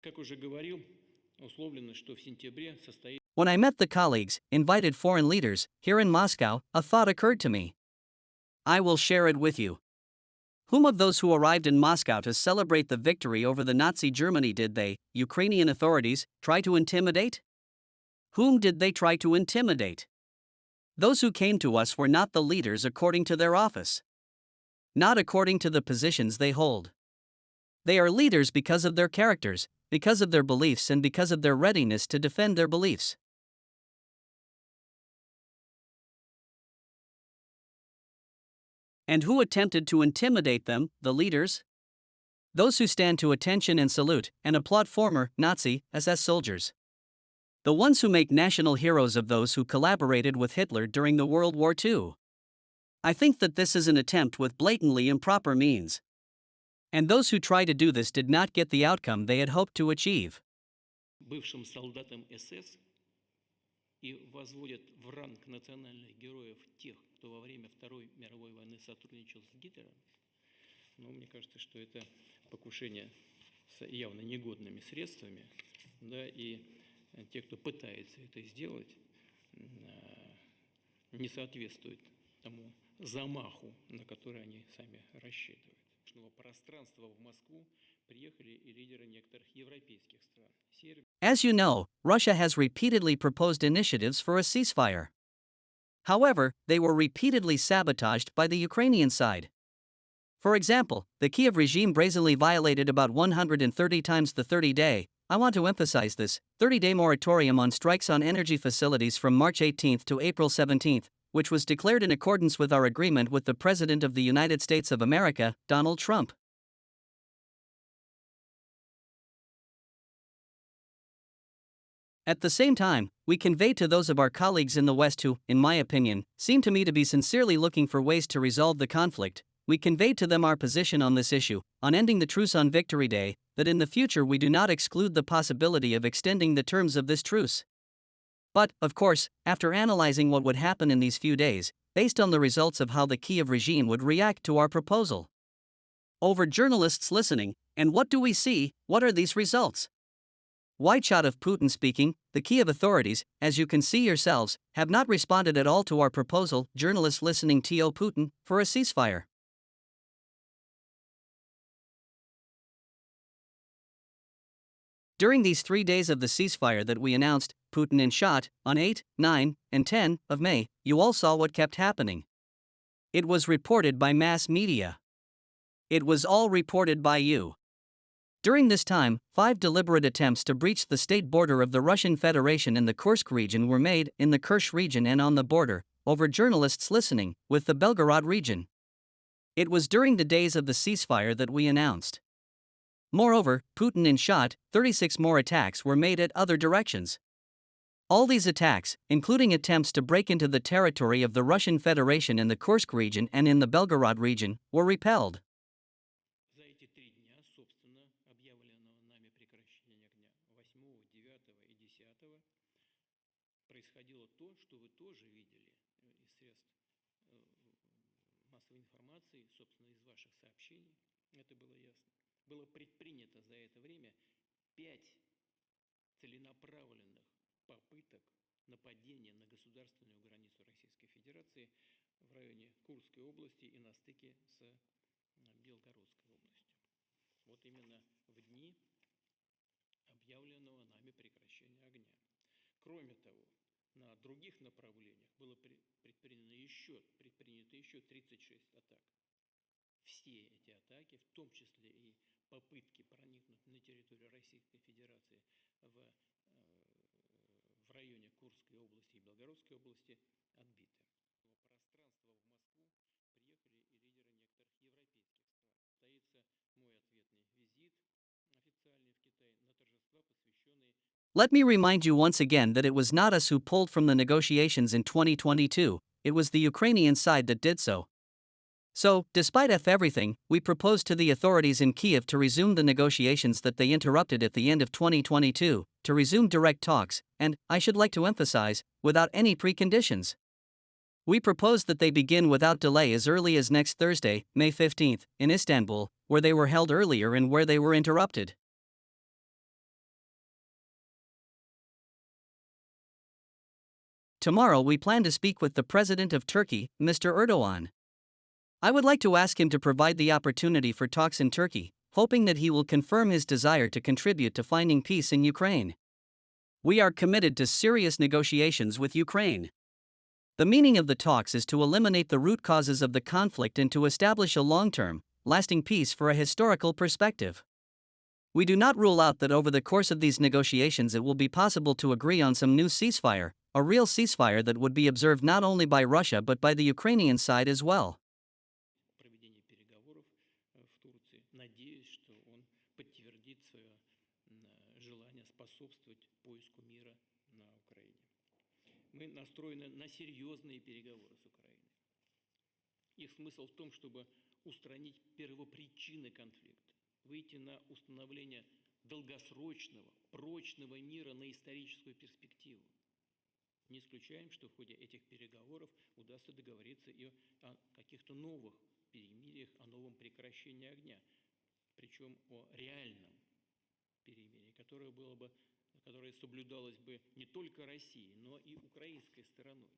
Как уже говорил, условлено, что в сентябре состоится. When I met the colleagues, invited foreign leaders, here in Moscow, a thought occurred to me. I will share it with you. Whom of those who arrived in Moscow to celebrate the victory over the Nazi Germany did they, Ukrainian authorities, try to intimidate? Whom did they try to intimidate? Those who came to us were not the leaders according to their office, not according to the positions they hold. They are leaders because of their characters, because of their beliefs, and because of their readiness to defend their beliefs. And who attempted to intimidate them, the leaders? Those who stand to attention and salute and applaud former Nazi SS soldiers. The ones who make national heroes of those who collaborated with Hitler during the World War II. I think that this is an attempt with blatantly improper means. And those who try to do this did not get the outcome they had hoped to achieve. Бывшим солдатам СС и возводят в ранг национальных героев тех, кто во время Второй мировой войны сотрудничал с Гитлером. Но мне кажется, что это покушение с явно негодными средствами, да, и те, кто пытается это сделать, не соответствует тому замаху, на который они сами рассчитывают. Пространства в Москву приехали и лидеры некоторых европейских стран. As you know, Russia has repeatedly proposed initiatives for a ceasefire. However, they were repeatedly sabotaged by the Ukrainian side. For example, the Kiev regime brazenly violated about 130 times the 30-day, I want to emphasize this, 30-day moratorium on strikes on energy facilities from March 18 to April 17, which was declared in accordance with our agreement with the President of the United States of America, Donald Trump. At the same time, we conveyed to those of our colleagues in the West who, in my opinion, seem to me to be sincerely looking for ways to resolve the conflict, we conveyed to them our position on this issue, on ending the truce on Victory Day, that in the future we do not exclude the possibility of extending the terms of this truce. But, of course, after analyzing what would happen in these few days, based on the results of how the Kiev regime would react to our proposal. Over journalists listening, and what do we see, what are these results? Wide shot of Putin speaking, the Kiev authorities, as you can see yourselves, have not responded at all to our proposal, journalists listening to Putin, for a ceasefire. During these 3 days of the ceasefire that we announced, Putin and shot, on 8, 9, and 10 of May, you all saw what kept happening. It was reported by mass media. It was all reported by you. During this time, 5 deliberate attempts to breach the state border of the Russian Federation in the Kursk region were made, in the Kerch region and on the border, over journalists listening, with the Belgorod region. It was during the days of the ceasefire that we announced. Moreover, Putin and shot, 36 more attacks were made at other directions. All these attacks, including attempts to break into the territory of the Russian Federation in the Kursk region and in the Belgorod region, were repelled. За эти 3 дня, собственно, объявленного нами прекращения огня 8, 9 и 10 происходило то, что вы тоже видели из средств массовой информации, собственно, из ваших сообщений. Это было ясно. Было предпринято за это время 5 целенаправленных попыток нападения на государственную границу Российской Федерации в районе Курской области и на стыке с Белгородской областью. Вот именно в дни объявленного нами прекращения огня. Кроме того, на других направлениях было предпринято еще 36 атак. Все эти атаки, в том числе и попытки проникнуть на территорию Российской Федерации в районе Курской области и Белгородской области, отбиты. Пространства в Москву приехали и лидеры некоторых европейских стран. Состоится мой ответный визит официальный в Китай на торжества, посвященные. Let me remind you once again that it was not us who pulled from the negotiations in 2022, it was the Ukrainian side that did so. So, despite everything, we proposed to the authorities in Kiev to resume the negotiations that they interrupted at the end of 2022, to resume direct talks, and, I should like to emphasize, without any preconditions. We proposed that they begin without delay as early as next Thursday, May 15, in Istanbul, where they were held earlier and where they were interrupted. Tomorrow we plan to speak with the President of Turkey, Mr. Erdogan. I would like to ask him to provide the opportunity for talks in Turkey, hoping that he will confirm his desire to contribute to finding peace in Ukraine. We are committed to serious negotiations with Ukraine. The meaning of the talks is to eliminate the root causes of the conflict and to establish a long-term, lasting peace for a historical perspective. We do not rule out that over the course of these negotiations it will be possible to agree on some new ceasefire, a real ceasefire that would be observed not only by Russia but by the Ukrainian side as well. Проведение переговоров в Турции. Надеюсь, что он подтвердит свое желание способствовать поиску мира на Украине. Мы настроены на серьезные переговоры с Украиной. Их смысл в том, чтобы устранить первопричины конфликта, выйти на установление долгосрочного, прочного мира на историческую перспективу. Не исключаем, что в ходе этих переговоров удастся договориться и о каких-то новых перемириях, о новом прекращении огня, причем о реальном перемирии, которое соблюдалось бы не только Россией, но и украинской стороной.